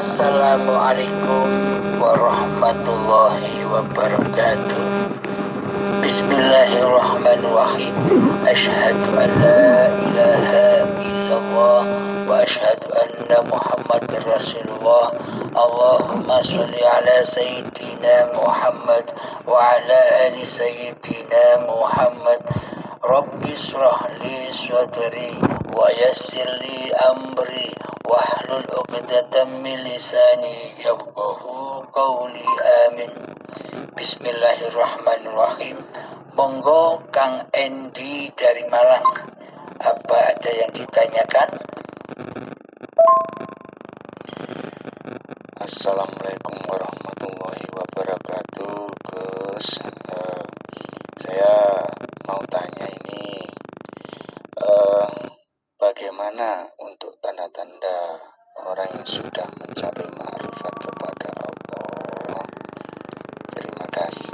Assalamualaikum warahmatullahi wabarakatuh. Bismillahirrahmanirrahim. Asyhadu an la ilaha illallah wa asyhadu anna Muhammadar Rasulullah. Allahumma sholli ala sayyidina Muhammad wa ala ali sayyidina Muhammad. Rabbi shrah li sadri wa yassir li amri wahlul 'uqdatam min lisani yafqahu qawli. Amin. Bismillahirrahmanirrahim. Monggo Kang Endi dari Malang. Apa ada yang ditanyakan? Assalamualaikum warahmatullahi wabarakatuh, Gus. Saya mau tanya ini, bagaimana untuk tanda-tanda orang yang sudah mencapai ma'rifat kepada Allah? Terima kasih.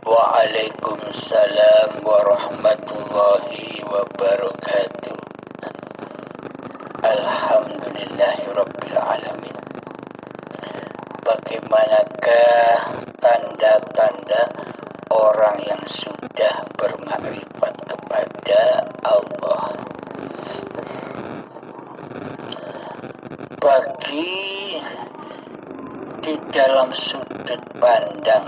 Waalaikumsalam warahmatullahi wabarakatuh. Alhamdulillahirabbil alamin. Bagaimanakah tanda-tanda orang yang sudah bermakrifat kepada Allah? Bagi di dalam sudut pandang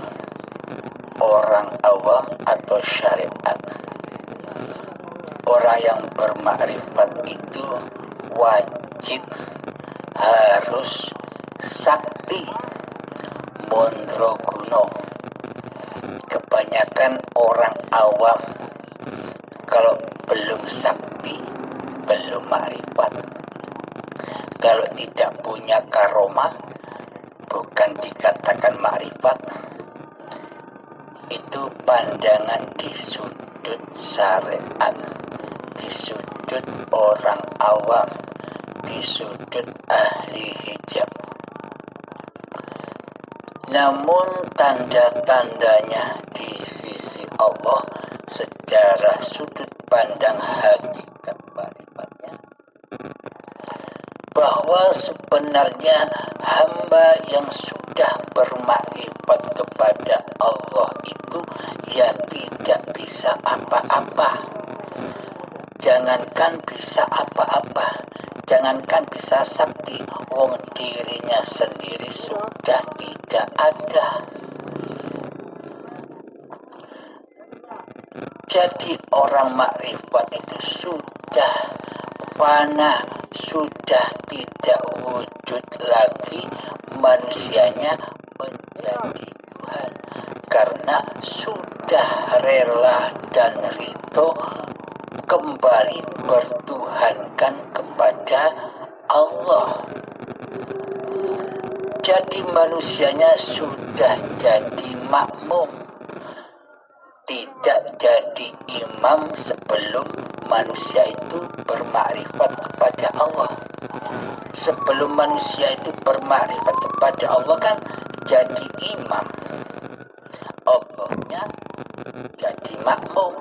orang awam atau syariat, orang yang bermakrifat itu wajib harus sakti mondroguno. Kebanyakan orang awam kalau belum sakti, belum makrifat, kalau tidak punya karomah, bukan dikatakan makrifat. Itu pandangan di sudut syariat, di sudut orang awam, di sudut ahli hijab. Namun tanda-tandanya di sisi Allah secara sudut pandang hakikat makrifatnya, bahwa sebenarnya hamba yang sudah bermakrifat kepada Allah itu ya tidak bisa apa-apa. Jangankan bisa apa-apa, jangankan bisa sakti, wong dirinya sendiri sudah tidak ada. Jadi orang makrifat itu sudah fana, sudah tidak wujud lagi manusianya menjadi Tuhan, karena sudah rela dan ridho kembali bertuhankan kepada Allah. Jadi manusianya sudah jadi makmum, tidak jadi imam sebelum manusia itu bermakrifat kepada Allah. Sebelum manusia itu bermakrifat kepada Allah kan jadi imam, Allahnya jadi makmum.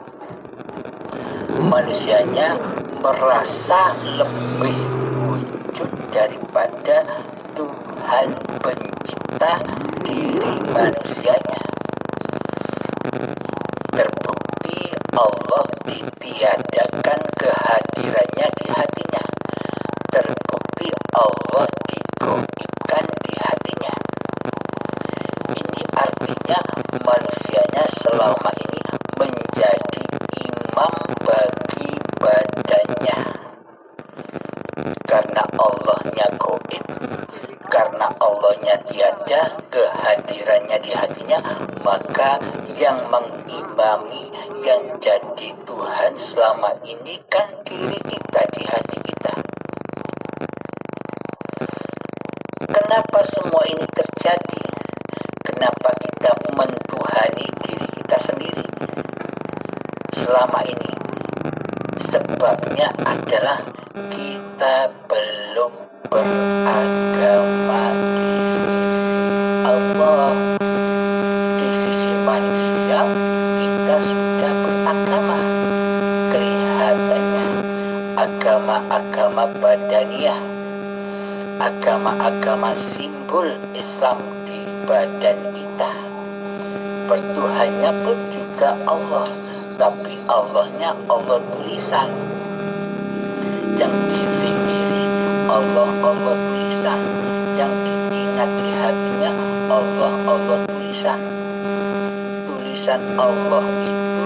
Manusianya merasa lebih wujud daripada Tuhan pencipta diri manusianya. Terbukti Allah ditiadakan kehadirannya di hatinya. Terbukti Allah digoibkan di hatinya. Ini artinya manusianya selama ini menjadi imam bagi badannya. Karena Allahnya goib, karena Allahnya tiada, kehadirannya di hatinya, maka yang mengimami, yang jadi Tuhan selama ini kan diri kita, di hati kita. Kenapa semua ini terjadi? Kenapa kita mentuhani diri kita sendiri selama ini? Sebabnya adalah kita belum beragama di sisi Allah. Di sisi manusia kita sudah beragama. Kelihatannya agama-agama badaniyah, agama-agama simbol Islam di badan kita. Bertuhannya pun juga Allah, tapi Allahnya Allah tulisan. Yang dipikiri Allah tulisan. Yang diingat di hatinya Allah tulisan. Tulisan Allah itu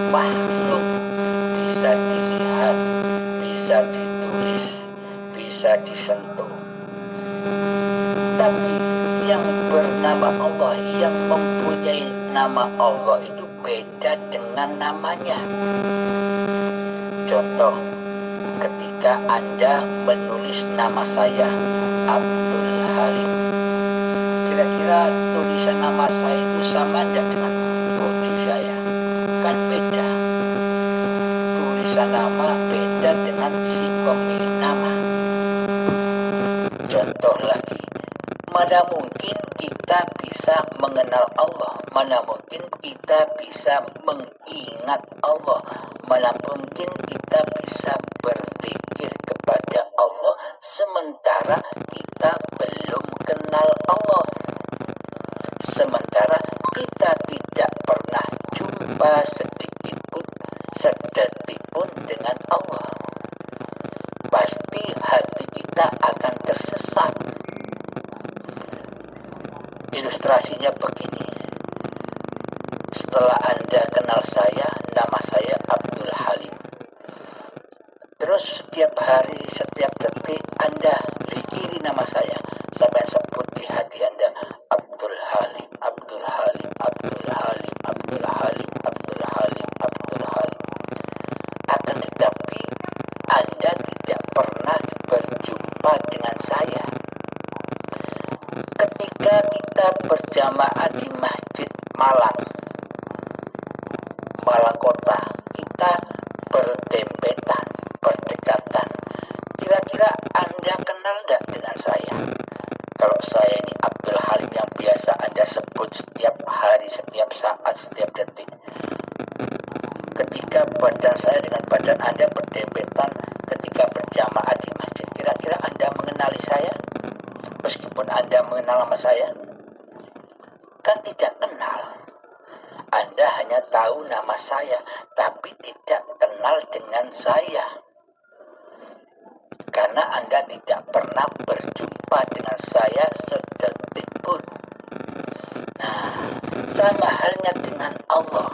makhluk, bisa dilihat, bisa ditulis, bisa disentuh. Tapi yang bernama Allah, yang mempunyai nama Allah itu beda dengan namanya. Contoh, ketika Anda menulis nama saya Abdul Halim, kira-kira tulisan nama saya itu sama tidak dengan body saya? Kan beda. Tulisan nama beda dengan si pemilik nama. Contoh lagi, mana mungkin kita bisa mengenal Allah, mana mungkin kita bisa mengingat Allah, mana mungkin kita bisa berzikir kepada Allah sementara kita belum kenal Allah, sementara kita tidak pernah jumpa sedikit pun, sedetik pun dengan Allah. Pasti hati kita akan tersesat. Ilustrasinya begini, setelah Anda kenal saya, nama saya Abdul Halim, terus setiap hari, setiap detik Anda pikiri nama saya sampai sebut di hati Anda, Abdul Halim, Abdul Halim, Abdul Halim, Abdul Halim, Abdul Halim, Abdul Halim. Akan tetapi Anda tidak pernah berjumpa dengan saya. Ketika kita berjamaah di Masjid Malang Kota, kita berdempetan, berdekatan. Kira-kira Anda kenal tidak dengan saya? Kalau saya ini Abdul Halim yang biasa Anda sebut setiap hari, setiap saat, setiap detik. Ketika badan saya dengan badan Anda berdempetan, ketika berjamaah di masjid, kira-kira Anda mengenali saya? Meskipun Anda mengenal nama saya, kan tidak kenal. Anda hanya tahu nama saya, tapi tidak kenal dengan saya. Karena Anda tidak pernah berjumpa dengan saya sedetik pun. Nah, sama halnya dengan Allah.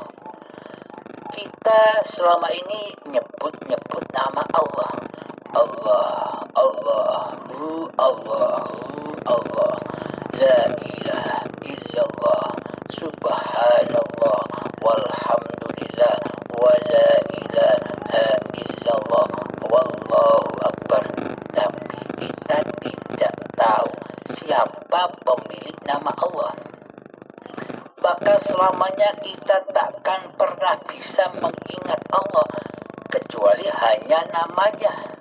Kita selama ini nyebut-nyebut nama Allah. Allah, Allahu, Allahu, Allah. La ilaha illallah, subhanallah, walhamdulillah, wa la ilaha illallah, wallahu akbar. Tapi kita tidak tahu siapa pemilik nama Allah. Maka selamanya kita takkan pernah bisa mengingat Allah kecuali hanya namanya.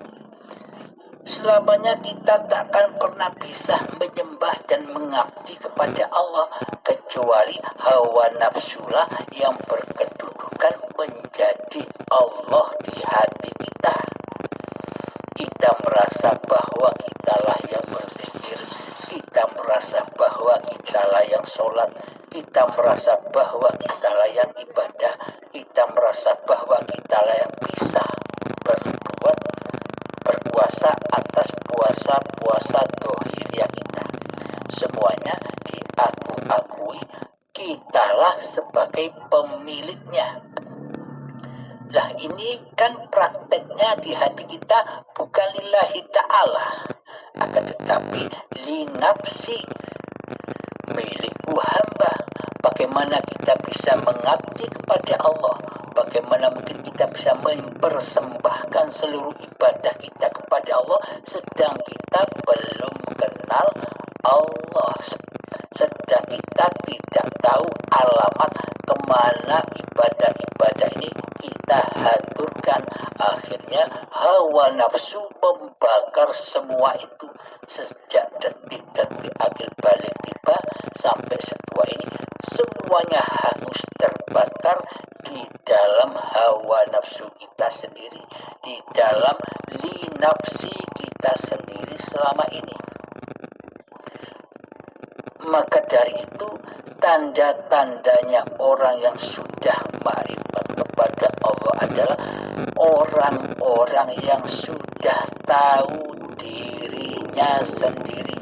Selamanya kita takkan pernah bisa menyembah dan mengabdi kepada Allah kecuali hawa nafsulah yang berkedudukan menjadi Allah di hati kita. Kita merasa bahwa kitalah yang berzikir, kita merasa bahwa kitalah yang sholat, kita merasa bahwa kitalah yang ibadah, kita merasa bahwa kitalah yang bisa berpuasa atas puasa-puasa dohiriyah kita. Semuanya diakui kitalah sebagai pemiliknya. Lah ini kan prakteknya di hati kita bukan lillahi ta'ala, akan tetapi linafsi, milikku hamba. Bagaimana kita bisa mengabdi kepada Allah? Bagaimana mungkin kita bisa mempersembahkan seluruh ibadah kita kepada Allah sedang kita belum kenal Allah, sedang kita tidak tahu alamat kemana ibadah-ibadah ini kita haturkan. Akhirnya hawa nafsu membakar semua itu. Sejak detik-detik akhir balik tiba sampai setua ini, semuanya hangus terbakar di dalam hawa nafsu kita sendiri, di dalam linafsi kita sendiri selama ini. Maka dari itu tanda-tandanya orang yang sudah ma'rifat kepada Allah adalah orang-orang yang sudah tahu dirinya sendiri.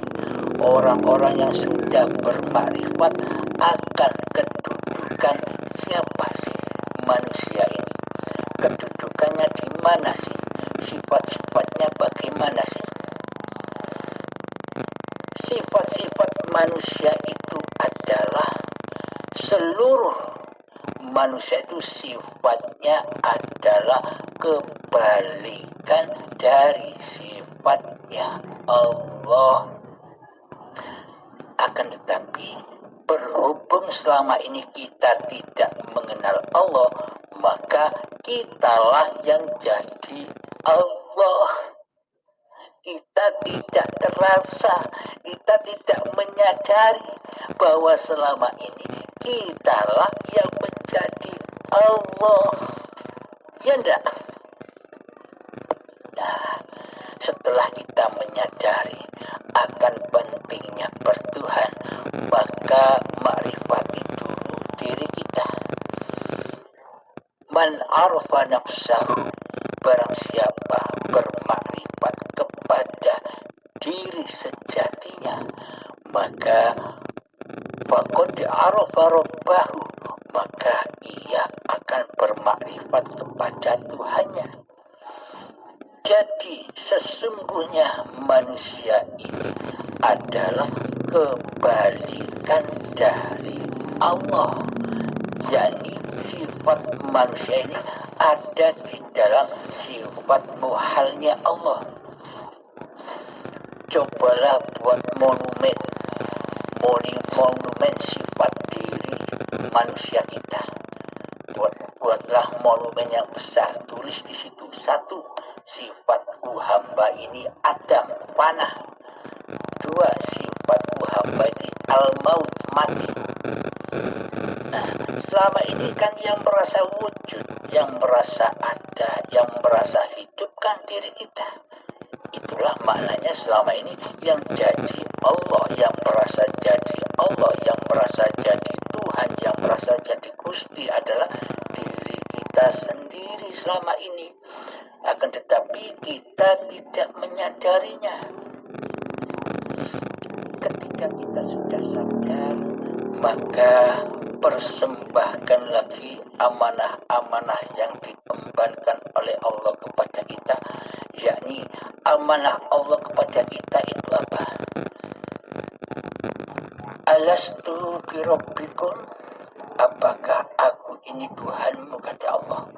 Orang-orang yang sudah bermakrifat akan kedudukan siapa sih manusia ini? Kedudukannya di mana sih? Sifat-sifatnya bagaimana sih? Sifat-sifat manusia itu adalah seluruh manusia itu sifatnya adalah kebalikan dari sifatnya Allah. Akan tetapi berhubung selama ini kita tidak mengenal Allah, maka kitalah yang jadi Allah. Kita tidak terasa, kita tidak menyadari bahwa selama ini kitalah yang menjadi Allah. Ya enggak? Nah, setelah kita menyadari akan pentingnya bertuhan, maka makrifati dulu diri kita. Man arfa nafsahu, barang siapa bermakrifat kepada diri sejatinya, maka faqad arafa rabbahu, maka ia akan bermakrifat kepada Tuhannya. Jadi sesungguhnya manusia ini adalah kebalikan dari Allah. yakni sifat manusia ini ada di dalam sifat muhalnya Allah. Cobalah buat monumen sifat diri manusia kita. Buatlah monumen yang besar, tulis di situ. 1. Sifatku hamba ini Adam, panah. 2. Sifatku hamba ini al-maut, mati. Nah, selama ini kan yang merasa wujud, yang merasa ada, yang merasa hidup kan diri kita. Itulah maknanya selama ini yang jadi Allah, yang merasa jadi Allah, yang merasa jadi Tuhan, yang merasa jadi Gusti adalah diri kita sendiri selama ini. Akan tetapi kita tidak menyadarinya. Ketika kita sudah sadar, maka persembahkan lagi amanah-amanah yang diembankan oleh Allah kepada kita, yakni amanah Allah kepada kita itu apa? Alastu birabbikum, apakah aku ini Tuhanmu, kata Allah.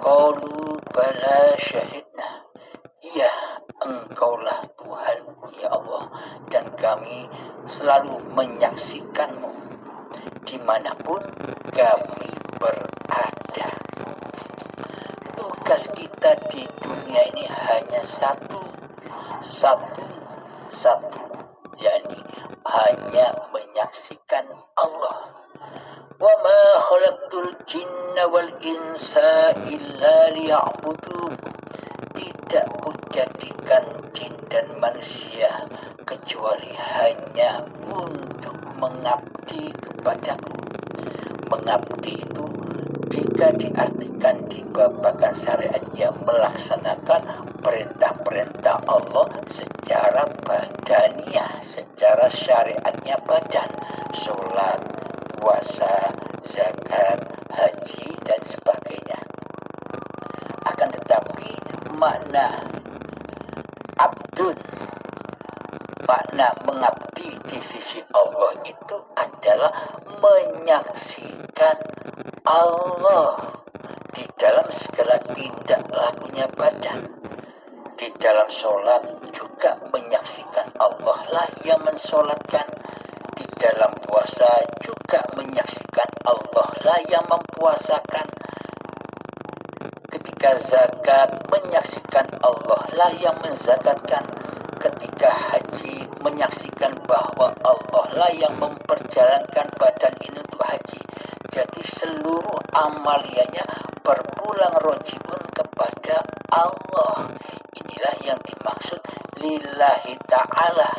Qalu bala syahidna, iya engkaulah Tuhanku ya Allah, dan kami selalu menyaksikanmu dimanapun kami berada. Tugas kita di dunia ini hanya satu, yakni hanya menyaksikan Allah. Wa ma khalaqtul jinna wal insa illa liya'budun, tidak kujadikan jin dan manusia kecuali hanya untuk mengabdi kepadaku. Mengabdi itu jika diartikan di babakan syariatnya melaksanakan perintah-perintah Allah secara badaniah, secara syariatnya badan, sholat, puasa, zakat, haji, dan sebagainya. Akan tetapi makna abdun, makna mengabdi di sisi Allah itu adalah menyaksikan Allah di dalam segala tindak lakunya badan. Di dalam sholat juga menyaksikan Allah lah yang mensolatkan. Di dalam puasa juga menyaksikan Allah lah yang mempuasakan. Ketika zakat menyaksikan Allah lah yang menzakatkan. Ketika haji menyaksikan bahwa Allah lah yang memperjalankan badan ini untuk haji. Jadi seluruh amaliannya berpulang rojiun kepada Allah. Inilah yang dimaksud lillahi ta'ala,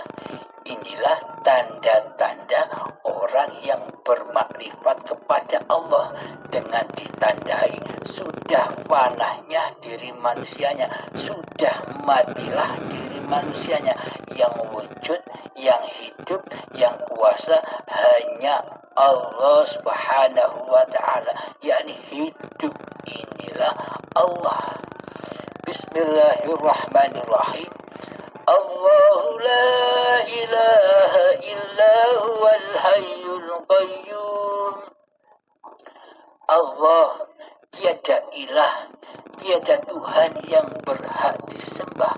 inilah tanda-tanda orang yang bermakrifat kepada Allah, dengan ditandai sudah panahnya diri manusianya, sudah matilah diri manusianya. Yang wujud, yang hidup, yang kuasa hanya Allah Subhanahu wa ta'ala, yakni hidup inilah Allah. Bismillahirrahmanirrahim. Allahu la ilaha illa huwal hayyul qayyum. Allah, tiada ilah, tiada Tuhan yang berhak disembah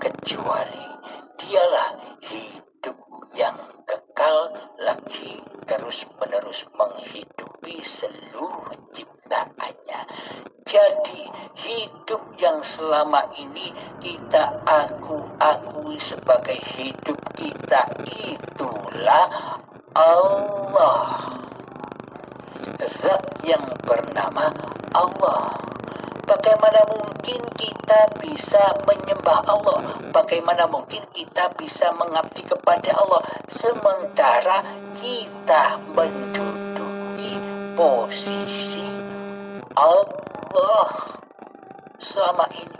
kecuali Dialah hidup yang kekal lagi terus-menerus menghidupi seluruh ciptaannya. Jadi hidup yang selama ini kita akui sebagai hidup kita, itulah Allah, zat yang bernama Allah. Bagaimana mungkin kita bisa menyembah Allah? Bagaimana mungkin kita bisa mengabdi kepada Allah sementara kita menduduki posisi Allah selama ini?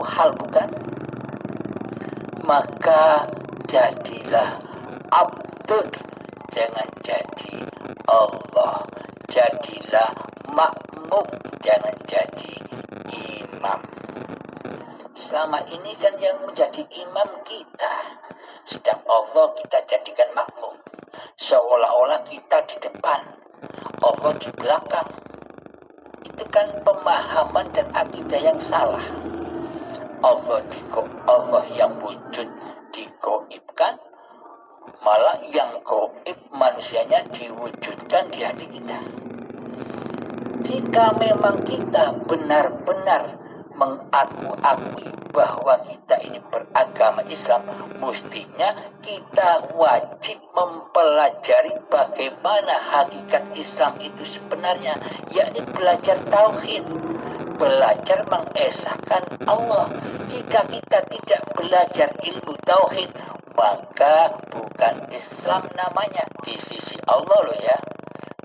Hal bukan? Maka jadilah abdul, jangan jadi Allah. Jadilah makmum, jangan jadi imam. Selama ini kan yang menjadi imam kita, sedang Allah kita jadikan makmum. Seolah-olah kita di depan, Allah di belakang. Itu kan pemahaman dan akidah yang salah. Allah yang wujud digoibkan, malah yang goib manusianya diwujudkan di hati kita. Jika memang kita benar-benar mengakui bahwa kita ini beragama Islam, mestinya kita wajib mempelajari bagaimana hakikat Islam itu sebenarnya, yakni belajar tauhid, belajar mengesahkan Allah. Jika kita tidak belajar ilmu tauhid, maka bukan Islam namanya di sisi Allah loh ya,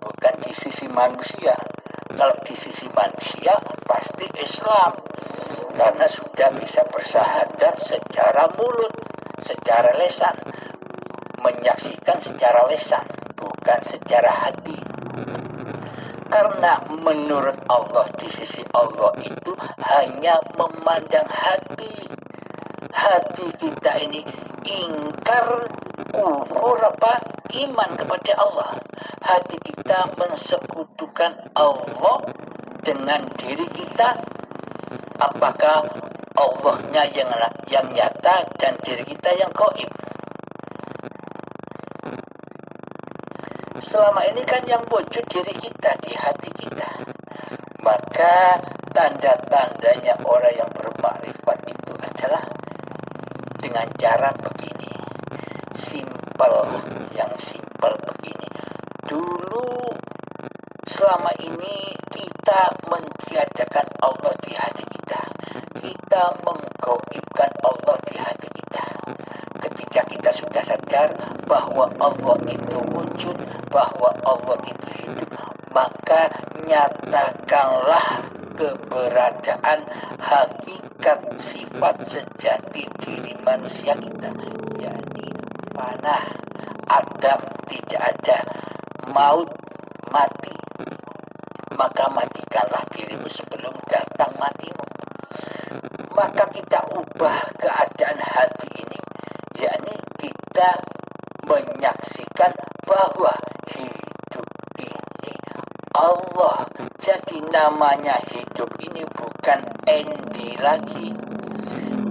bukan di sisi manusia. Kalau di sisi manusia pasti Islam, karena sudah bisa bersyahadat secara mulut, secara lesan, menyaksikan secara lesan, bukan secara hati. Karena menurut Allah, di sisi Allah itu hanya memandang hati. Hati kita ini ingkar, kufur iman kepada Allah. Hati kita mensekutukan Allah dengan diri kita. Apakah Allahnya yang nyata dan diri kita yang gaib? Selama ini kan yang wujud diri kita, di hati kita. Maka tanda-tandanya orang yang bermakrifat itu adalah dengan cara begini, yang simpel begini. Dulu selama ini kita mentiadakan Allah di hati kita, kita menggaibkan Allah di hati kita. Ketika kita sudah sadar bahwa Allah itu wujud, bahwa Allah itu hidup, maka nyatakanlah keberadaan hakikat sifat sejati diri manusia kita, yakni panah, adam, tidak ada, maut, mati. Maka matikanlah dirimu sebelum datang matimu. Maka kita ubah keadaan hati ini, yakni kita menyaksikan bahwa hidup ini Allah. Jadi namanya hidup ini bukan Endi lagi.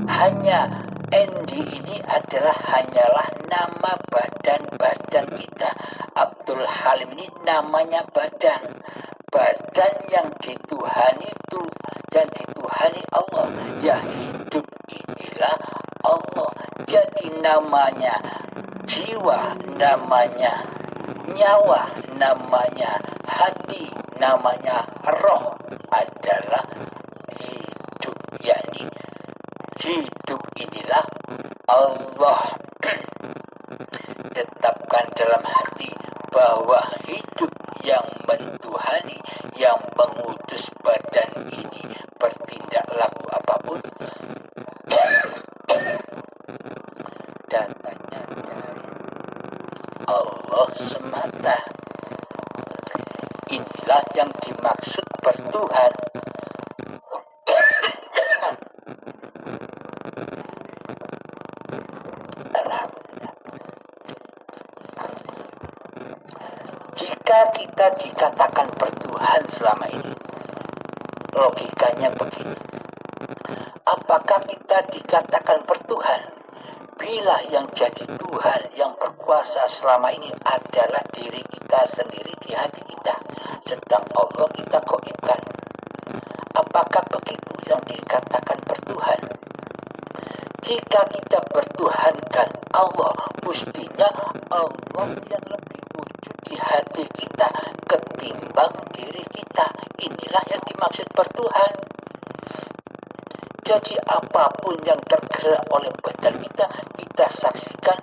Hanya Endi ini hanyalah nama badan kita. Abdul Halim ini namanya badan. Badan yang dituhani itu, yang dituhani Allah. Ya hidup inilah Allah. Jadi namanya jiwa, namanya nyawa, namanya hati, namanya roh adalah hidup, yakni hidup inilah adalah Allah tetapkan dalam hati bahwa hidup yang mentuhani, yang mengutus badan ini bertindak laku apapun, datangnya dari Allah semata. Inilah yang dimaksud bertuhan. Jika kita dikatakan bertuhan selama ini, logikanya begini. Apakah kita dikatakan bertuhan bila yang jadi Tuhan yang berkuasa selama ini adalah diri kita sendiri di hati kita, sedang Allah kita gaibkan? Apakah begitu yang dikatakan bertuhan? Jika kita bertuhankan Allah, mestinya Allah yang lebih wujud di hati kita ketimbang diri kita. Inilah yang dimaksud bertuhan. Jadi apapun yang tergerak oleh badan kita, kita saksikan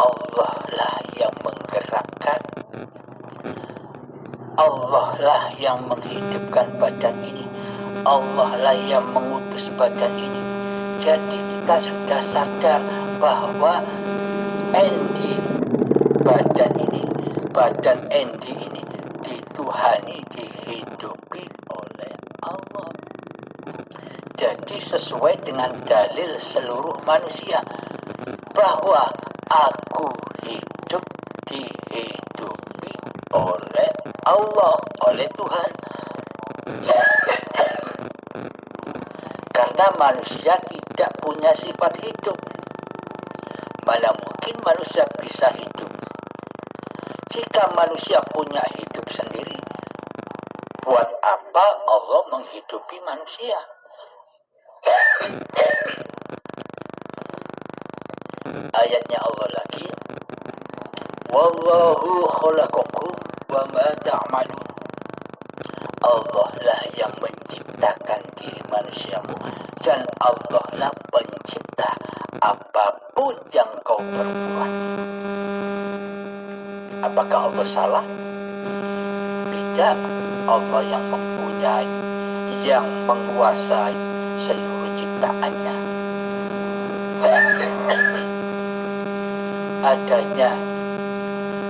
Allah lah yang menggerakkan. Allah lah yang menghidupkan badan ini. Allah lah yang mengutus badan ini. Jadi kita sudah sadar bahwa endi badan endi ini dituhani, dihidupi oleh Allah. Jadi sesuai dengan dalil seluruh manusia bahwa aku hidup dihidupi oleh Allah, oleh Tuhan. Karena manusia tidak punya sifat hidup. Mana mungkin manusia bisa hidup? Jika manusia punya hidup sendiri, buat apa Allah menghidupi manusia? Ayatnya Allah lagi, wallahu khalaqakum wa ma ta'malun. Allah lah yang menciptakan diri manusiamu, dan Allah lah pencipta apapun yang kau perbuat. Apakah Allah salah? Tidak. Allah yang mempunyai, yang menguasai seluruh ciptaannya. Adanya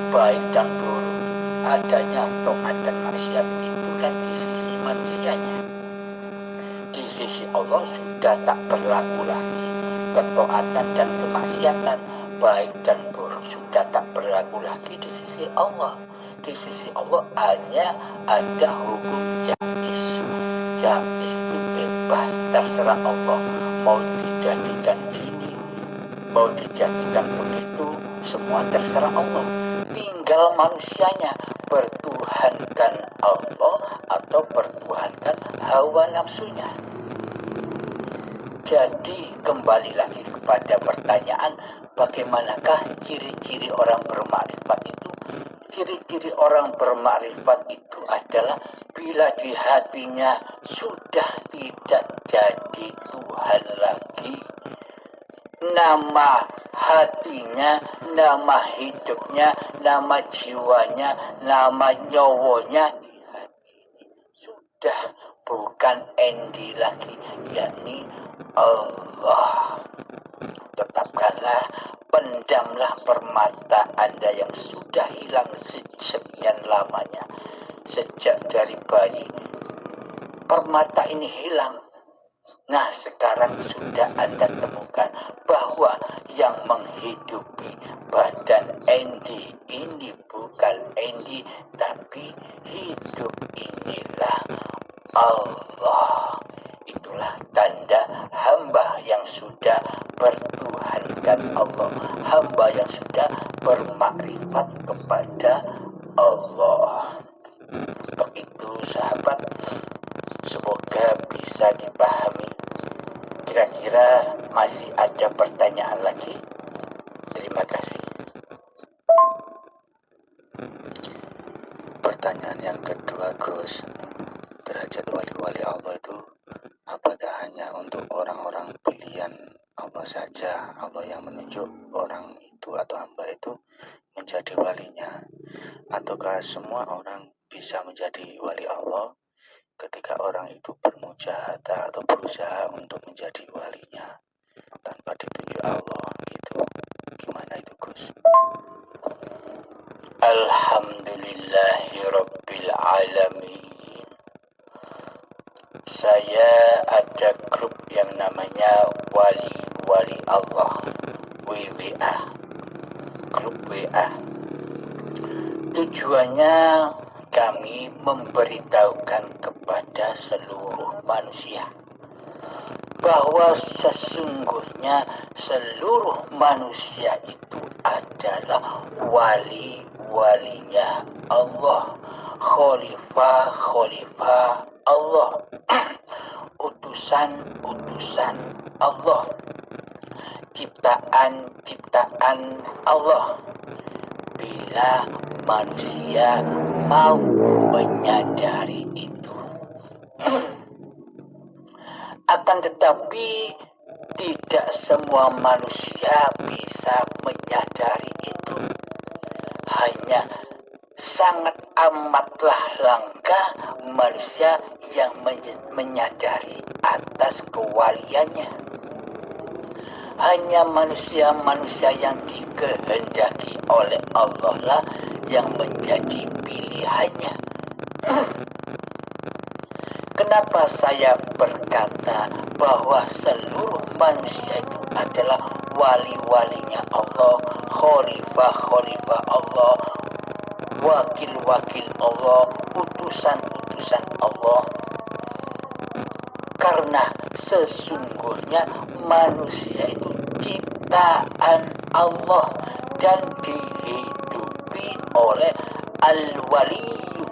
baik dan buruk, adanya taat dan maksiat itu kan di sisi manusianya. Di sisi Allah sudah tak berlaku lagi ketaatan dan kemaksiatan, baik dan buruk sudah tak berlaku lagi di sisi Allah. Di sisi Allah hanya ada hukum jais. Jais itu bebas, terserah Allah mau dijadikan gini, mau dijadikan begitu, semua terserah Allah. Tinggal manusianya bertuhankan Allah atau bertuhankan hawa nafsunya. Jadi kembali lagi kepada pertanyaan, bagaimanakah ciri-ciri orang bermakrifat itu? Ciri-ciri orang bermakrifat itu adalah bila di hatinya sudah tidak jadi Tuhan lagi, nama hatinya, nama hidupnya, nama jiwanya, nama nyawonya di hati ini sudah bukan endi lagi, yakni Allah. Tetapkanlah, pendamlah permata Anda yang sudah hilang sekian lamanya. Sejak dari bayi, permata ini hilang. Nah, sekarang sudah Anda temukan bahwa yang menghidupi badan Endi ini bukan Endi, tapi hidup inilah Allah. Itulah tanda hamba yang sudah bertuhankan Allah, hamba yang sudah bermakrifat kepada Allah. Begitu sahabat, semoga bisa dipahami. Kira-kira masih ada pertanyaan lagi? Terima kasih. Pertanyaan yang kedua, Gus, derajat wali-wali Allah itu apakah hanya untuk orang-orang pilihan Allah saja, Allah yang menunjuk orang itu atau hamba itu menjadi walinya. Ataukah semua orang bisa menjadi wali Allah ketika orang itu bermujahadah atau berusaha untuk menjadi walinya tanpa ditunjuk Allah gitu. Gimana itu Gus? Alhamdulillahirabbil alamin. Saya ada grup yang namanya Wali Allah, WWA, grup WA. Tujuannya kami memberitahukan kepada seluruh manusia bahwa sesungguhnya seluruh manusia itu adalah wali-walinya Allah, khalifah Allah, utusan-utusan Allah, ciptaan Allah. Bila manusia mau menyadari itu. Akan tetapi tidak semua manusia bisa menyadari itu. Hanya sangat amatlah langka manusia yang menyadari atas kewaliannya. Hanya manusia-manusia yang dikehendaki oleh Allah lah yang menjadi pilihannya. Kenapa saya berkata bahwa seluruh manusia itu adalah wali-walinya Allah, khalifah Allah, wakil-wakil Allah, utusan-utusan Allah? Karena sesungguhnya manusia itu ciptaan Allah dan dihidupi oleh Al-Waliyu,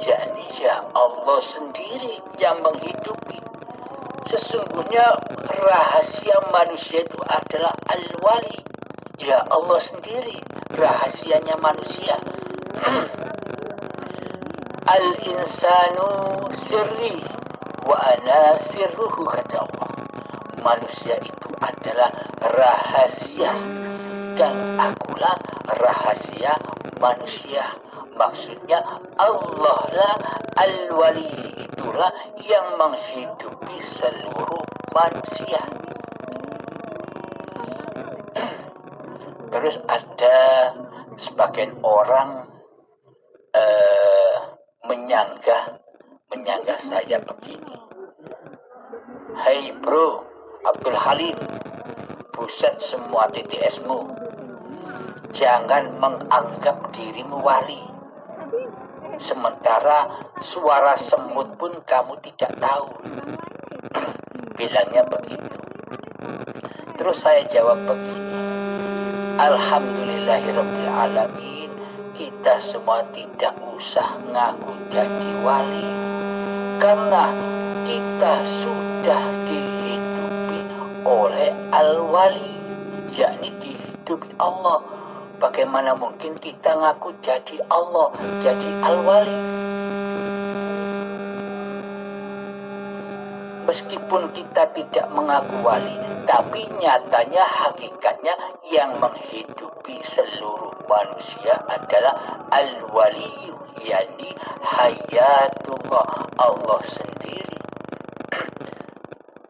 yakni ya Allah sendiri yang menghidupi. Sesungguhnya rahasia manusia itu adalah Al-Wali, ya Allah sendiri, rahasianya manusia. Al-insanu sirri wa ana sirruhu, kata Allah. Manusia itu adalah rahasia dan akulah rahasia manusia. Maksudnya Allah lah Al-Wali, itulah yang menghidupi seluruh manusia. Terus ada sebagian orang menyanggah saya begini. Hai bro Abdul Halim, buset semua TTS-mu. Jangan menganggap dirimu wali. Sementara suara semut pun kamu tidak tahu. Bilangnya begitu. Terus saya jawab begini. Alhamdulillahirabbil alamin, kita semua tidak usah ngaku jadi wali. Karena kita sudah dihidupi oleh Al-Wali, yakni dihidupi Allah. Bagaimana mungkin kita ngaku jadi Allah, jadi Al-Wali? Meskipun kita tidak mengaku wali, tapi nyatanya hakikatnya yang menghidupi seluruh manusia adalah Al-Wali, yakni Hayatullah, Allah sendiri.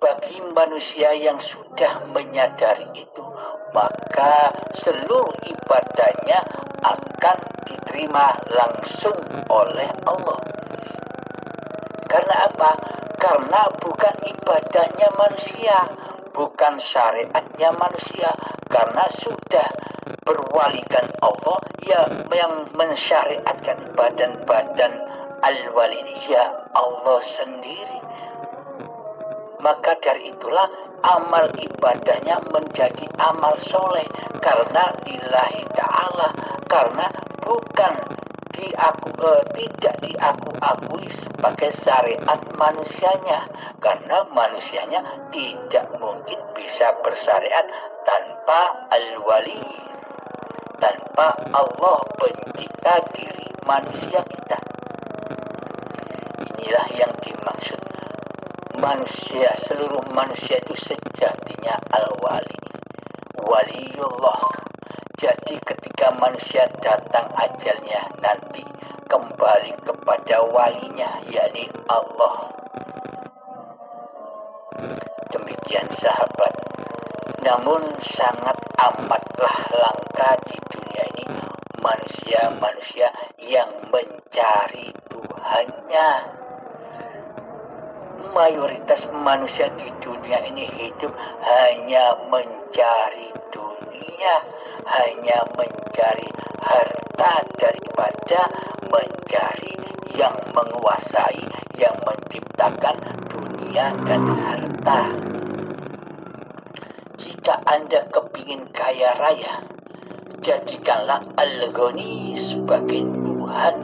Bagi manusia yang sudah menyadari itu, maka seluruh ibadahnya akan diterima langsung oleh Allah. Karena apa? Karena bukan ibadahnya manusia, bukan syariatnya manusia. Karena sudah berwalikan Allah yang mensyariatkan badan-badan Al-Wali, ya Allah sendiri. Maka dari itulah amal ibadahnya menjadi amal soleh karena lillahi ta'ala, karena bukan tidak diakui sebagai syariat manusianya, karena manusianya tidak mungkin bisa bersyariat tanpa Al-Wali, tanpa Allah pencipta diri manusia kita. Inilah yang dimaksud manusia, seluruh manusia itu sejatinya al-wali, waliullah. Jadi ketika manusia datang ajalnya nanti kembali kepada walinya, yakni Allah. Demikian sahabat. Namun sangat amatlah langka di dunia ini manusia-manusia yang mencari Tuhannya. Mayoritas manusia di dunia ini hidup hanya mencari dunia, hanya mencari harta daripada mencari yang menguasai, yang menciptakan dunia dan harta. Jika Anda kepingin kaya raya, jadikanlah Al-Ghani sebagai Tuhan,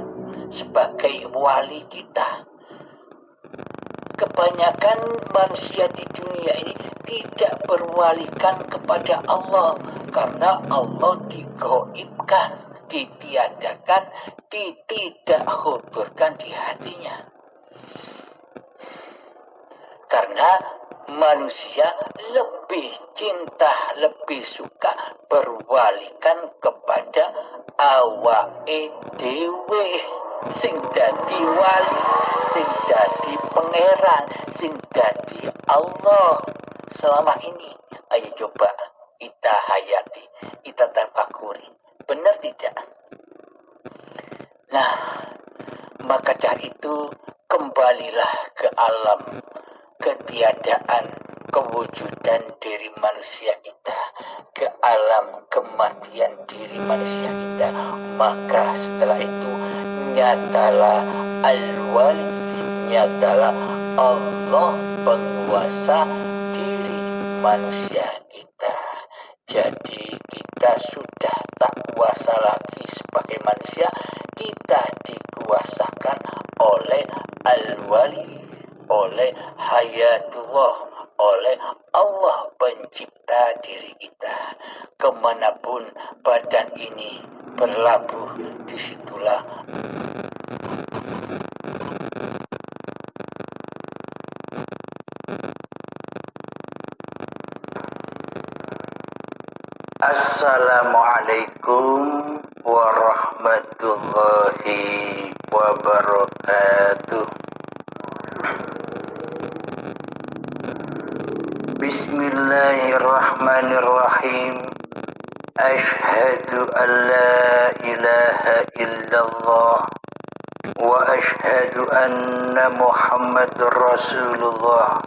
sebagai wali kita. Kebanyakan manusia di dunia ini tidak berwalikan kepada Allah karena Allah digoibkan, ditiadakan, tidak hudurkan di hatinya. Karena manusia lebih cinta, lebih suka berwalikan kepada awake dhewe, sing dadi wali, sing dadi pangeran, sing dadi Allah. Selama ini, ayo coba kita hayati, kita tafakuri, benar tidak? Nah, maka dari itu kembalilah ke alam ketiadaan, kewujudan diri manusia kita, ke alam kematian diri manusia kita. Maka setelah itu nyatalah al-wali, nyatalah Allah penguasa diri manusia kita. Jadi kita sudah tak kuasa lagi sebagai manusia, kita dikuasakan oleh al-wali, oleh hayatullah, oleh Allah pencipta diri kita. Kemanapun badan ini berlabuh, disitulah Assalamualaikum warahmatullahi wabarakatuh. Bismillahirrahmanirrahim. Ashhadu an la ilaha illallah wa ashhadu anna Muhammadur Rasulullah.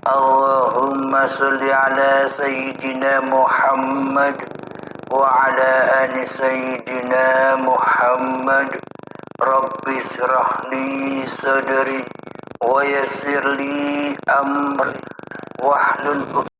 Allahumma salli ala Sayyidina Muhammad wa ala ali Sayyidina Muhammad. Rabbi shrah li sadri wa yassir li amri wahlul